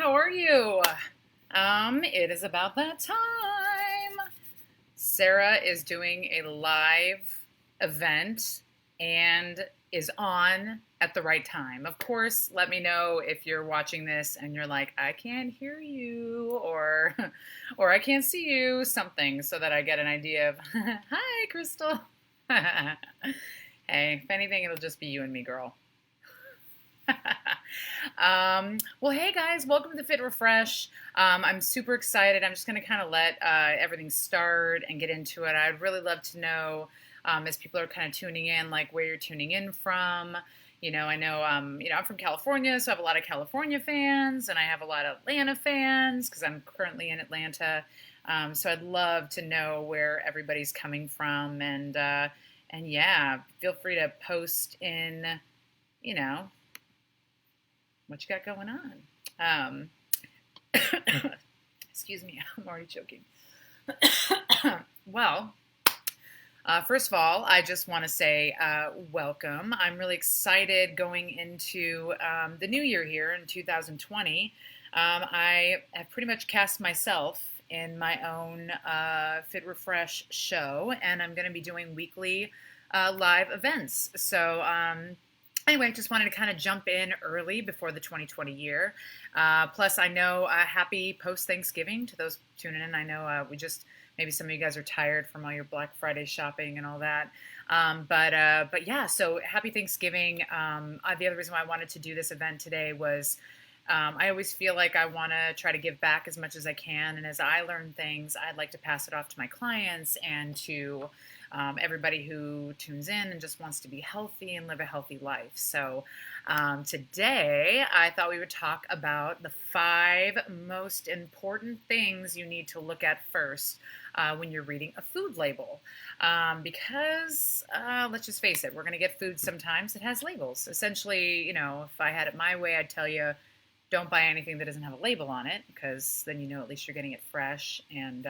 how are you? It is about that time. Sarah is doing a live event and is on at the right time. Of course, let me know if you're watching this and you're like, I can't hear you or or I can't see you, something so that I get an idea of, hi, Crystal. Hey, if anything, it'll just be you and me, girl. Well, hey guys, welcome to the Fit Refresh. I'm super excited. I'm just going to kind of let everything start and get into it. I'd really love to know, as people are kind of tuning in, like where you're tuning in from. I know, I'm from California, so I have a lot of California fans, and I have a lot of Atlanta fans because I'm currently in Atlanta. So I'd love to know where everybody's coming from, and yeah, feel free to post in, what you got going on. Excuse me, I'm already choking. Well, first of all, I just want to say welcome. I'm really excited going into the new year here in 2020. I have pretty much cast myself in my own Fit Refresh show, and I'm going to be doing weekly live events. So, anyway, just wanted to kind of jump in early before the 2020 year. Plus, I know happy post-Thanksgiving to those tuning in. I know maybe some of you guys are tired from all your Black Friday shopping and all that. But yeah, so happy Thanksgiving. The other reason why I wanted to do this event today was I always feel like I want to try to give back as much as I can. And as I learn things, I'd like to pass it off to my clients and to everybody who tunes in and just wants to be healthy and live a healthy life. So today I thought we would talk about the 5 most important things you need to look at first when you're reading a food label. Because let's just face it, we're going to get food sometimes that has labels. Essentially, if I had it my way, I'd tell you, don't buy anything that doesn't have a label on it, because then at least you're getting it fresh and,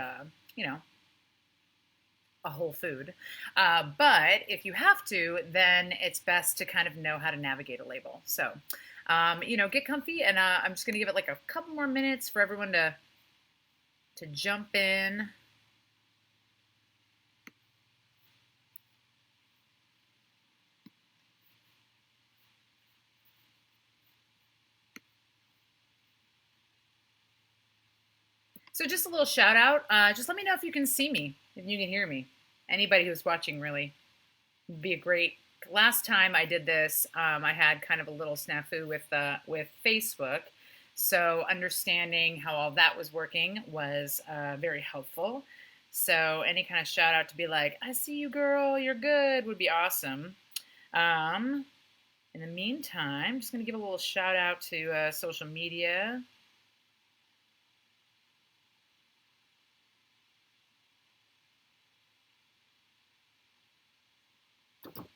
a whole food. But if you have to, then it's best to kind of know how to navigate a label. So, get comfy, and I'm just going to give it like a couple more minutes for everyone to jump in. So just a little shout out. Just let me know if you can see me, if you can hear me. Anybody who's watching really would be a great. Last time I did this, I had kind of a little snafu with Facebook. So understanding how all that was working was very helpful. So any kind of shout out to be like, I see you, girl, you're good, would be awesome. In the meantime, I'm just going to give a little shout out to social media.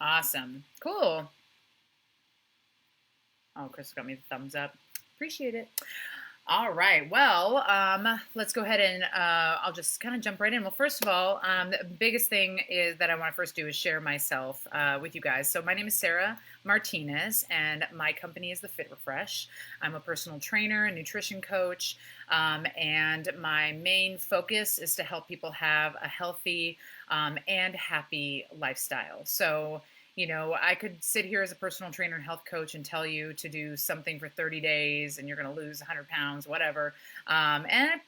Awesome. Cool. Oh, Chris got me the thumbs up. Appreciate it. All right. Well, let's go ahead and I'll just kind of jump right in. Well, first of all, the biggest thing is that I want to first do is share myself with you guys. So my name is Sarah Martinez, and my company is the Fit Refresh. I'm a personal trainer and nutrition coach, and my main focus is to help people have a healthy and happy lifestyle. So, I could sit here as a personal trainer and health coach and tell you to do something for 30 days and you're going to lose 100 pounds, whatever. And,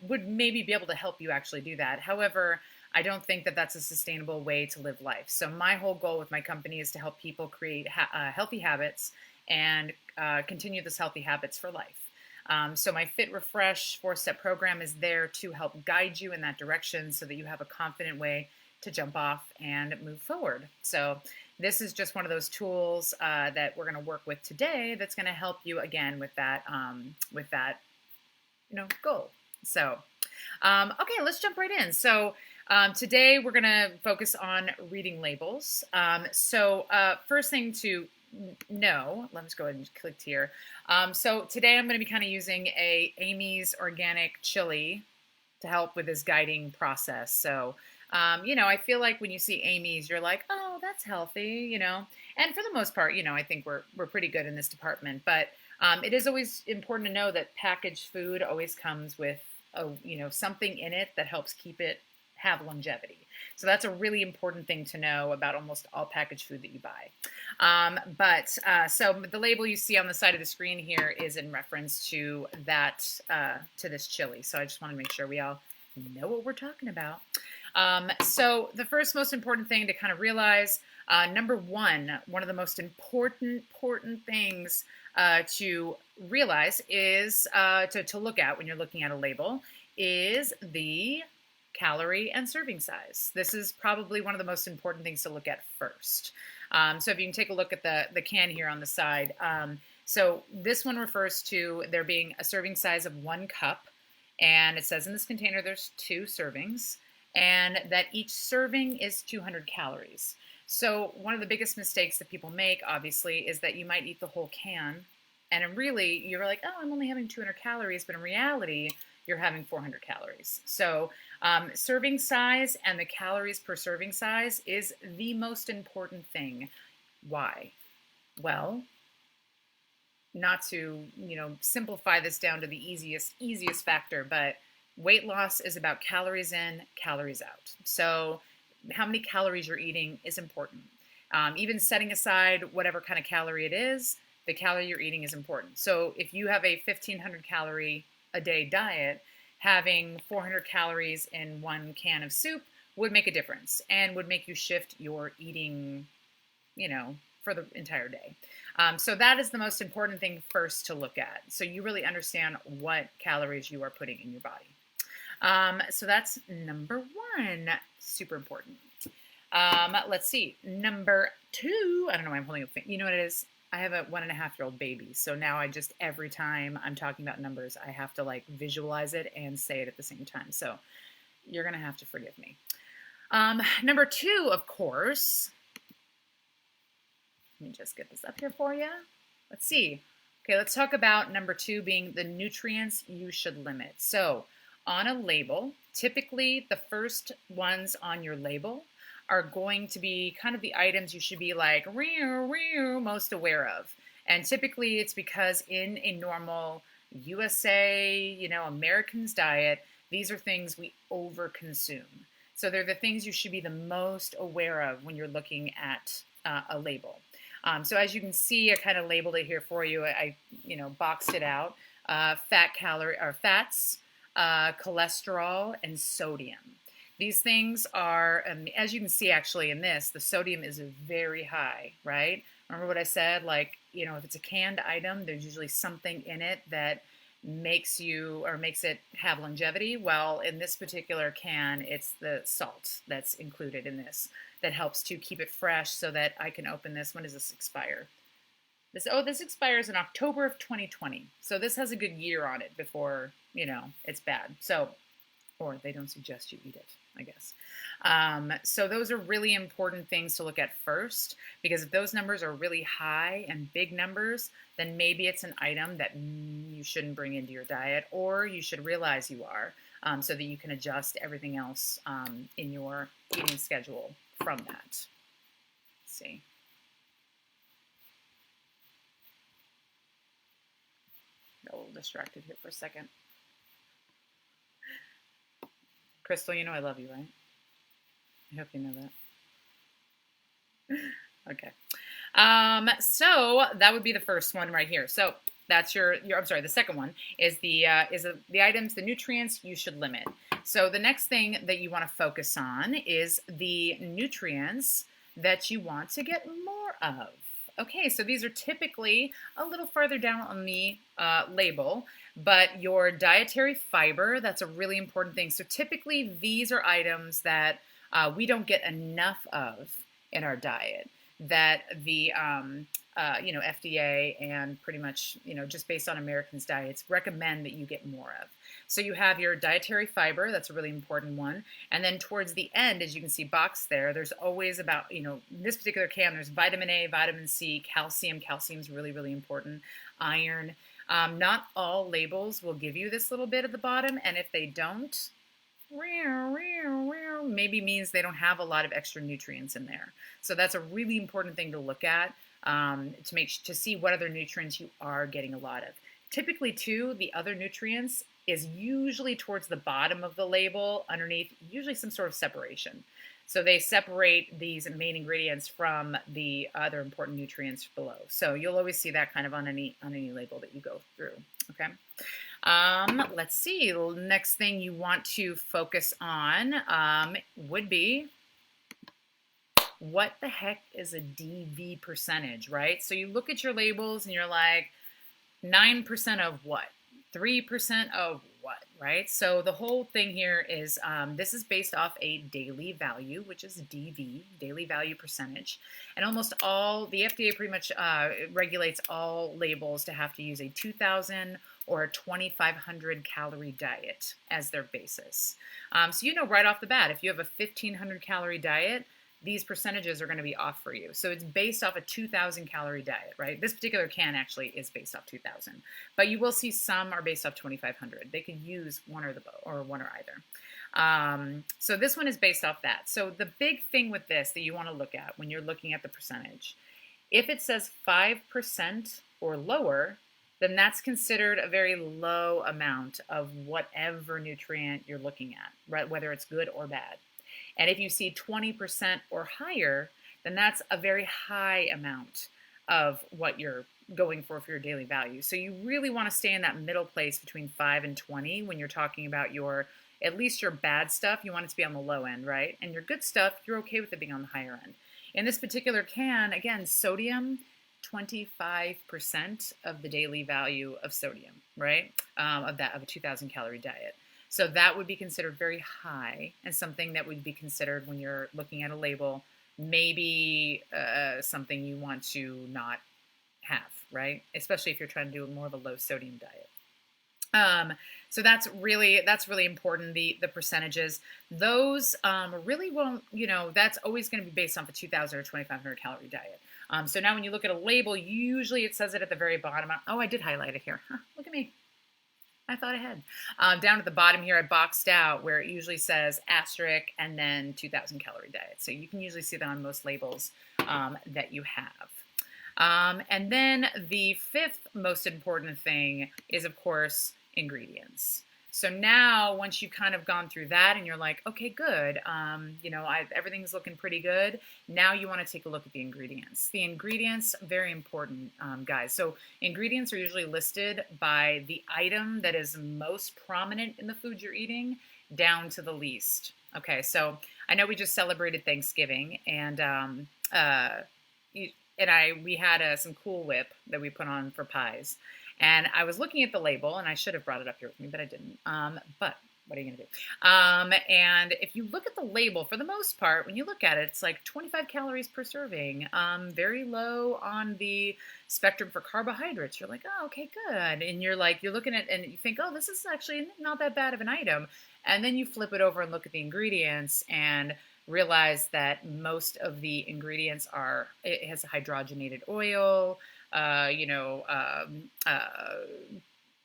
would maybe be able to help you actually do that. However, I don't think that that's a sustainable way to live life. So my whole goal with my company is to help people create healthy habits and continue those healthy habits for life. So my Fit Refresh 4-step program is there to help guide you in that direction so that you have a confident way to jump off and move forward. So this is just one of those tools that we're going to work with today that's going to help you again with that goal. So, okay, let's jump right in. So today we're going to focus on reading labels. So first thing to know, let's go ahead and click here. So today I'm going to be kind of using Amy's organic chili to help with this guiding process. So I feel like when you see Amy's, you're like, oh, that's healthy, And for the most part, I think we're pretty good in this department. But it is always important to know that packaged food always comes with something in it that helps keep it have longevity. So that's a really important thing to know about almost all packaged food that you buy. So the label you see on the side of the screen here is in reference to that, to this chili. So I just want to make sure we all know what we're talking about. So the first most important thing to kind of realize, number one of the most important things to realize is to look at when you're looking at a label is the calorie and serving size. This is probably one of the most important things to look at first. So if you can take a look at the can here on the side. So this one refers to there being a serving size of 1 cup. And it says in this container there's 2 servings. And that each serving is 200 calories. So one of the biggest mistakes that people make, obviously, is that you might eat the whole can. And really, you're like, oh, I'm only having 200 calories. But in reality, you're having 400 calories. So serving size and the calories per serving size is the most important thing. Why? Well, not to, simplify this down to the easiest factor, but weight loss is about calories in, calories out. So how many calories you're eating is important. Even setting aside whatever kind of calorie it is, the calorie you're eating is important. So if you have a 1,500 calorie a day diet, having 400 calories in 1 can of soup would make a difference and would make you shift your eating, for the entire day. So that is the most important thing first to look at. So you really understand what calories you are putting in your body. So that's number 1, super important. Let's see, number 2, I don't know why I'm holding up, you know what it is? I have a 1.5-year-old baby. So now every time I'm talking about numbers, I have to visualize it and say it at the same time. So you're going to have to forgive me. Number 2, of course, let me just get this up here for you. Let's see. Okay, let's talk about number 2 being the nutrients you should limit. So on a label, typically the first ones on your label are going to be kind of the items you should be most aware of. And typically it's because in a normal USA, American's diet, these are things we overconsume. So they're the things you should be the most aware of when you're looking at a label. So as you can see, I kind of labeled it here for you. I boxed it out. Fats, cholesterol, and sodium. These things are, as you can see actually in this, the sodium is very high, right? Remember what I said? If it's a canned item, there's usually something in it that makes it have longevity. Well, in this particular can, it's the salt that's included in this that helps to keep it fresh so that I can open this. When does this expire? This expires in October of 2020. So this has a good year on it before, it's bad. So, or they don't suggest you eat it, I guess. So those are really important things to look at first, because if those numbers are really high and big numbers, then maybe it's an item that you shouldn't bring into your diet, or you should realize you are, so that you can adjust everything else in your eating schedule from that. Let's see. Got a little distracted here for a second. Crystal, I love you, right? I hope you know that. Okay. So that would be the first one right here. So that's the second one is the items, the nutrients you should limit. So the next thing that you want to focus on is the nutrients that you want to get more of. Okay, so these are typically a little farther down on the label, but your dietary fiber, that's a really important thing. So typically these are items that we don't get enough of in our diet, that the FDA and pretty much, just based on Americans' diets, recommend that you get more of. So you have your dietary fiber, that's a really important one. And then towards the end, as you can see boxed there, there's always about, in this particular can, there's vitamin A, vitamin C, calcium. Calcium is really, really important. Iron. Not all labels will give you this little bit at the bottom. And if they don't, maybe means they don't have a lot of extra nutrients in there. So that's a really important thing to look at, to see what other nutrients you are getting a lot of. Typically, too, the other nutrients is usually towards the bottom of the label, underneath, usually some sort of separation. So they separate these main ingredients from the other important nutrients below. So you'll always see that kind of on any label that you go through. Okay. Let's see. The next thing you want to focus on would be, what the heck is a DV percentage, right? So you look at your labels and you're like, 9% of what? 3% of what, right? So the whole thing here is, this is based off a daily value, which is DV, daily value percentage. And almost all, the FDA pretty much regulates all labels to have to use a 2,000 or a 2,500 calorie diet as their basis. So you know right off the bat, if you have a 1,500 calorie diet, these percentages are going to be off for you. So it's based off a 2,000 calorie diet, right? This particular can actually is based off 2,000, but you will see some are based off 2,500. They could use one or either. So this one is based off that. So the big thing with this that you want to look at when you're looking at the percentage, if it says 5% or lower, then that's considered a very low amount of whatever nutrient you're looking at, right? Whether it's good or bad. And if you see 20% or higher, then that's a very high amount of what you're going for your daily value. So you really want to stay in that middle place between 5 and 20 when you're talking about at least your bad stuff. You want it to be on the low end, right? And your good stuff, you're okay with it being on the higher end. In this particular can, again, sodium, 25% of the daily value of sodium, right? Of a 2,000 calorie diet. So that would be considered very high, and something that would be considered when you're looking at a label, maybe something you want to not have, right? Especially if you're trying to do more of a low sodium diet. So that's really important. The percentages, those really won't, that's always going to be based on a 2,000 or 2,500 calorie diet. So now when you look at a label, usually it says it at the very bottom. Oh, I did highlight it here. Huh, look at me. I thought ahead. Down at the bottom here, I boxed out where it usually says asterisk and then 2,000 calorie diet. So you can usually see that on most labels that you have. And then the fifth most important thing is, of course, ingredients. So now, once you've kind of gone through that and you're like, okay, good, everything's looking pretty good. Now you want to take a look at the ingredients. The ingredients, very important, guys. So ingredients are usually listed by the item that is most prominent in the food you're eating down to the least. Okay, so I know we just celebrated Thanksgiving, and we had some Cool Whip that we put on for pies. And I was looking at the label, and I should have brought it up here with me, but I didn't. But what are you going to do? And if you look at the label, for the most part, when you look at it, it's like 25 calories per serving, very low on the spectrum for carbohydrates. You're like, oh, okay, good. And you're looking at, and you think, oh, this is actually not that bad of an item. And then you flip it over and look at the ingredients and realize that most of the ingredients it has hydrogenated oil,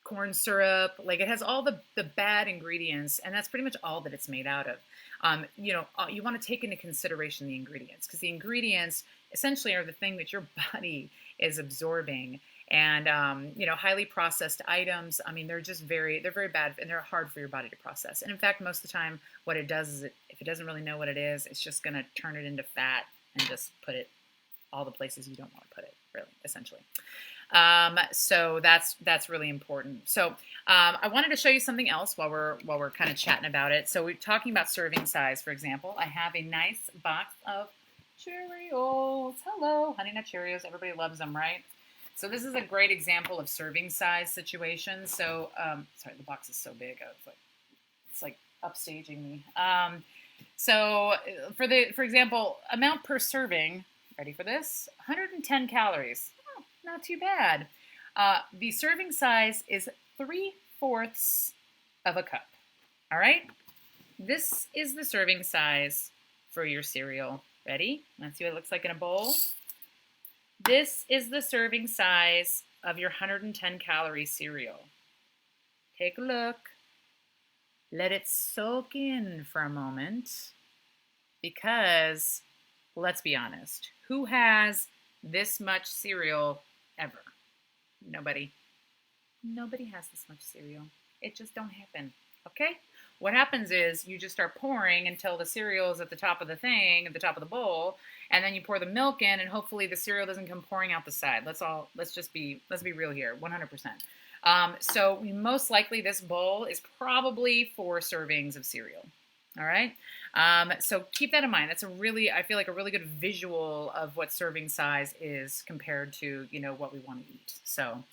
corn syrup, like it has all the bad ingredients, and that's pretty much all that it's made out of. You want to take into consideration the ingredients, because the ingredients essentially are the thing that your body is absorbing. And, highly processed items, they're very bad, and they're hard for your body to process. And in fact, most of the time, what it does is if it doesn't really know what it is, it's just going to turn it into fat and just put it all the places you don't want to put it, really, essentially. So that's really important. So I wanted to show you something else while we're kind of chatting about it. So we're talking about serving size, for example. I have a nice box of Cheerios. Hello, Honey Nut Cheerios. Everybody loves them, right? So this is a great example of serving size situation. So sorry, the box is so big. It's like upstaging me. So for example, amount per serving. Ready for this? 110 calories. Oh, not too bad. The serving size is 3/4 of a cup. All right? This is the serving size for your cereal. Ready? Let's see what it looks like in a bowl. This is the serving size of your 110 calorie cereal. Take a look. Let it soak in for a moment because, let's be honest, who has this much cereal ever? Nobody. Nobody has this much cereal. It just don't happen. Okay? What happens is you just start pouring until the cereal is at the top of the thing, at the top of the bowl, and then you pour the milk in, and hopefully the cereal doesn't come pouring out the side. Let's be real here, 100%. So most likely this bowl is probably 4 servings of cereal. All right. So keep that in mind. That's I feel like a really good visual of what serving size is compared to, what we want to eat. So,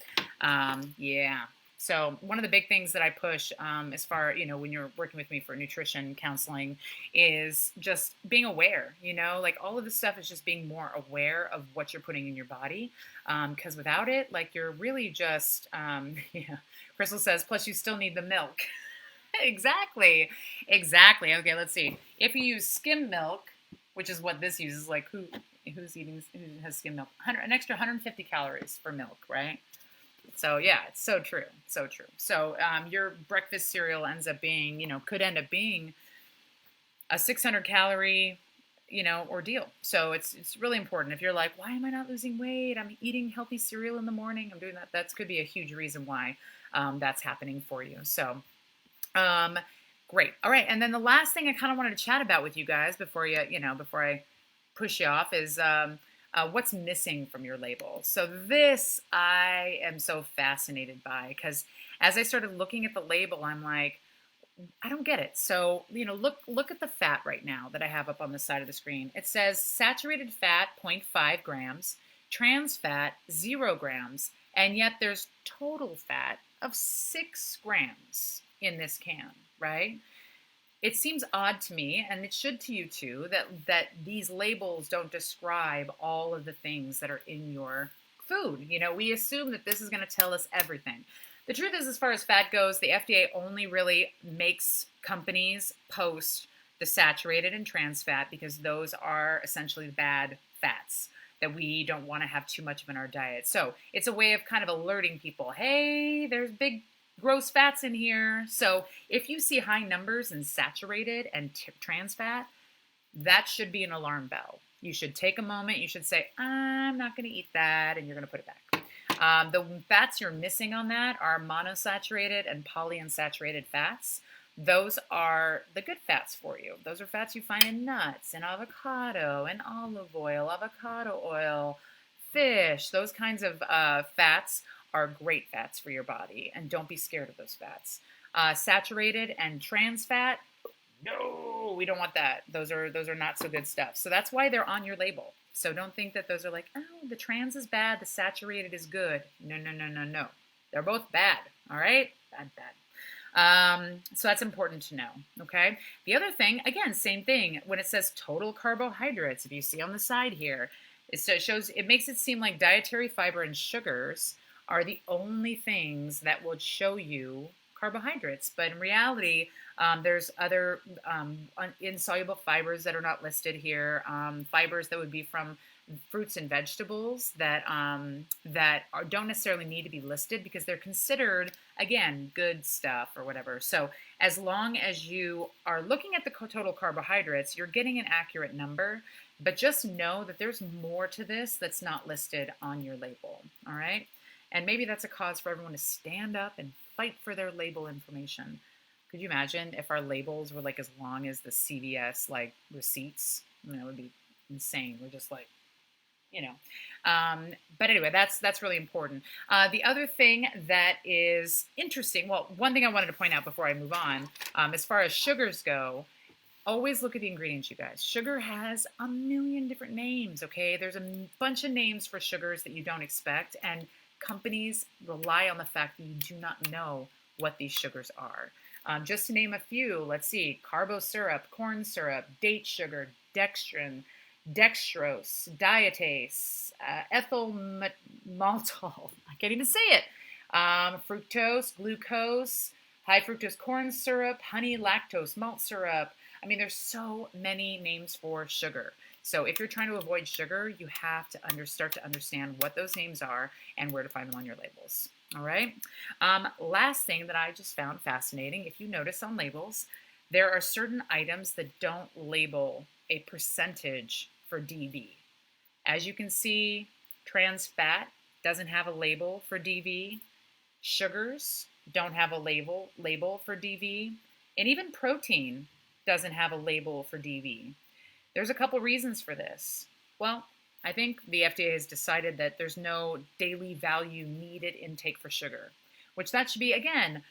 yeah. So one of the big things that I push as far, when you're working with me for nutrition counseling is just being aware, like all of this stuff is just being more aware of what you're putting in your body. Because without it, like you're really just, yeah. Crystal says, plus you still need the milk. Exactly. Okay, let's see. If you use skim milk, which is what this uses, like who has skim milk? An extra 150 calories for milk, right? So yeah, it's so true. So your breakfast cereal could end up being a 600 calorie, ordeal. So it's really important. If you're like, why am I not losing weight? I'm eating healthy cereal in the morning. I'm doing that. That could be a huge reason why that's happening for you. So. Great. All right. And then the last thing I kind of wanted to chat about with you guys before I push you off is what's missing from your label. So this I am so fascinated by because as I started looking at the label, I'm like, I don't get it. So, look at the fat right now that I have up on the side of the screen. It says saturated fat 0.5 grams, trans fat 0 grams, and yet there's total fat of 6 grams in this can, right? It seems odd to me, and it should to you too, that these labels don't describe all of the things that are in your food. We assume that this is going to tell us everything. The truth is, as far as fat goes, the FDA only really makes companies post the saturated and trans fat because those are essentially bad fats that we don't want to have too much of in our diet. So it's a way of kind of alerting people, hey, there's big gross fats in here. So if you see high numbers in saturated and trans fat, that should be an alarm bell. You should take a moment. You should say, I'm not going to eat that, and you're going to put it back. The fats you're missing on that are monosaturated and polyunsaturated fats. Those are the good fats for you. Those are fats you find in nuts and avocado and olive oil, avocado oil, fish. Those kinds of fats are great fats for your body, and don't be scared of those fats. Saturated and trans fat, no, we don't want that. Those are not so good stuff. So that's why they're on your label. So don't think that those are like, oh, the trans is bad, the saturated is good. No. They're both bad, all right? Bad. So that's important to know, okay? The other thing, again, same thing. When it says total carbohydrates, if you see on the side here, it makes it seem like dietary fiber and sugars are the only things that will show you carbohydrates. But in reality, there's other insoluble fibers that are not listed here. Fibers that would be from fruits and vegetables that don't necessarily need to be listed because they're considered, again, good stuff or whatever. So as long as you are looking at the total carbohydrates, you're getting an accurate number. But just know that there's more to this that's not listed on your label. All right. And maybe that's a cause for everyone to stand up and fight for their label information. Could you imagine if our labels were like as long as the CVS like receipts? I mean, that would be insane. We're just like, But anyway, that's really important. The other thing that is interesting, well, one thing I wanted to point out before I move on, as far as sugars go, always look at the ingredients, you guys. Sugar has a million different names, okay? There's a bunch of names for sugars that you don't expect, and companies rely on the fact that you do not know what these sugars are. Just to name a few, let's see, carbo syrup, corn syrup, date sugar, dextrin, dextrose, dietase, ethyl maltol, I can't even say it, fructose, glucose, high fructose corn syrup, honey lactose, malt syrup. I mean, there's so many names for sugar. So if you're trying to avoid sugar, you have to start to understand what those names are and where to find them on your labels. All right. Last thing that I just found fascinating, if you notice on labels, there are certain items that don't label a percentage for DV. As you can see, trans fat doesn't have a label for DV. Sugars don't have a label for DV. And even protein doesn't have a label for DV. There's a couple reasons for this. Well, I think the FDA has decided that there's no daily value needed intake for sugar, which that should be, again,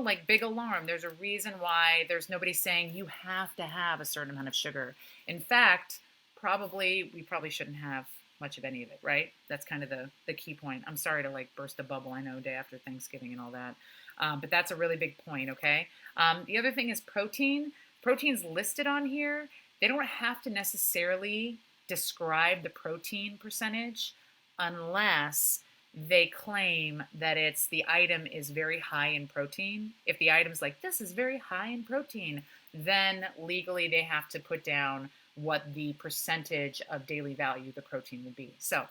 like big alarm. There's a reason why there's nobody saying you have to have a certain amount of sugar. In fact, we probably shouldn't have much of any of it, right? That's kind of the key point. I'm sorry to like burst a bubble. I know day after Thanksgiving and all that. But that's a really big point, okay? The other thing is protein. Protein's listed on here. They don't have to necessarily describe the protein percentage unless they claim that the item is very high in protein. If the item's like, this is very high in protein, then legally they have to put down what the percentage of daily value the protein would be. So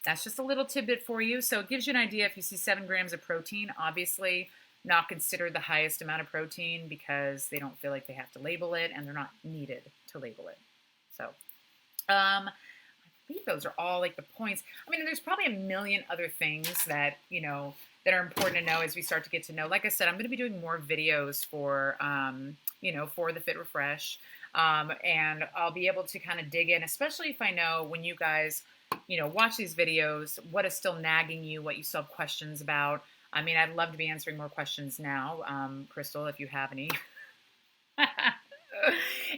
that's just a little tidbit for you. So it gives you an idea. If you see 7 grams of protein, obviously not considered the highest amount of protein because they don't feel like they have to label it and they're not needed to label it. So I believe those are all like the points. I mean, there's probably a million other things that, that are important to know as we start to get to know. Like I said, I'm going to be doing more videos for, for the Fit Refresh. And I'll be able to kind of dig in, especially if I know when you guys, watch these videos, what is still nagging you, what you still have questions about. I mean, I'd love to be answering more questions now, Crystal, if you have any.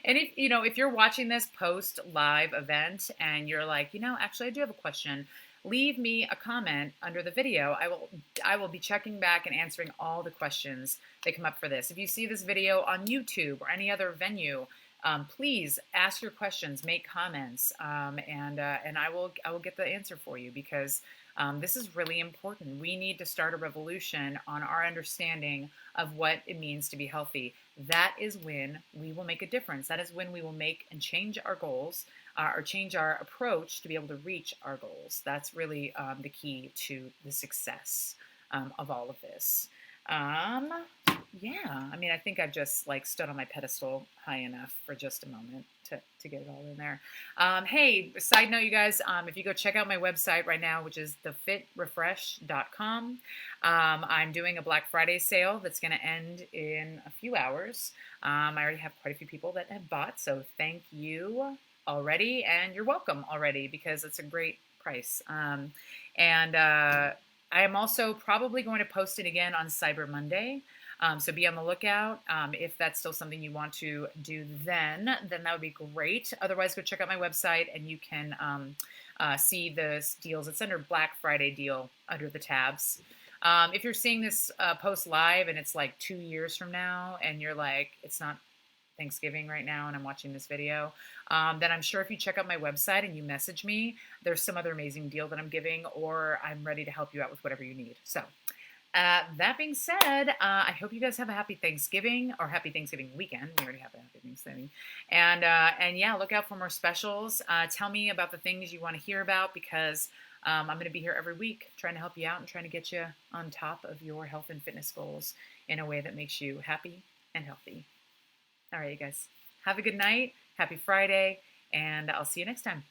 And if you're watching this post live event and you're like, actually I do have a question, leave me a comment under the video. I will be checking back and answering all the questions that come up for this. If you see this video on YouTube or any other venue, please ask your questions, make comments, and I will get the answer for you because this is really important. We need to start a revolution on our understanding of what it means to be healthy. That is when we will make a difference. That is when we will make and change our goals or change our approach to be able to reach our goals. That's really the key to the success of all of this. Yeah, I mean, I think I've just like stood on my pedestal high enough for just a moment to get it all in there. Hey, side note, you guys, if you go check out my website right now, which is thefitrefresh.com, I'm doing a Black Friday sale that's going to end in a few hours. I already have quite a few people that have bought, so thank you already, and you're welcome already because it's a great price. I am also probably going to post it again on Cyber Monday. So be on the lookout. If that's still something you want to do then that would be great. Otherwise, go check out my website and you can see the deals. It's under Black Friday deal under the tabs. If you're seeing this post live and it's like 2 years from now and you're like, it's not Thanksgiving right now and I'm watching this video, then I'm sure if you check out my website and you message me, there's some other amazing deal that I'm giving, or I'm ready to help you out with whatever you need. So that being said, I hope you guys have a happy Thanksgiving or happy Thanksgiving weekend. We already have a happy Thanksgiving. And yeah, look out for more specials. Tell me about the things you want to hear about because I'm going to be here every week trying to help you out and trying to get you on top of your health and fitness goals in a way that makes you happy and healthy. All right, you guys. Have a good night. Happy Friday. And I'll see you next time.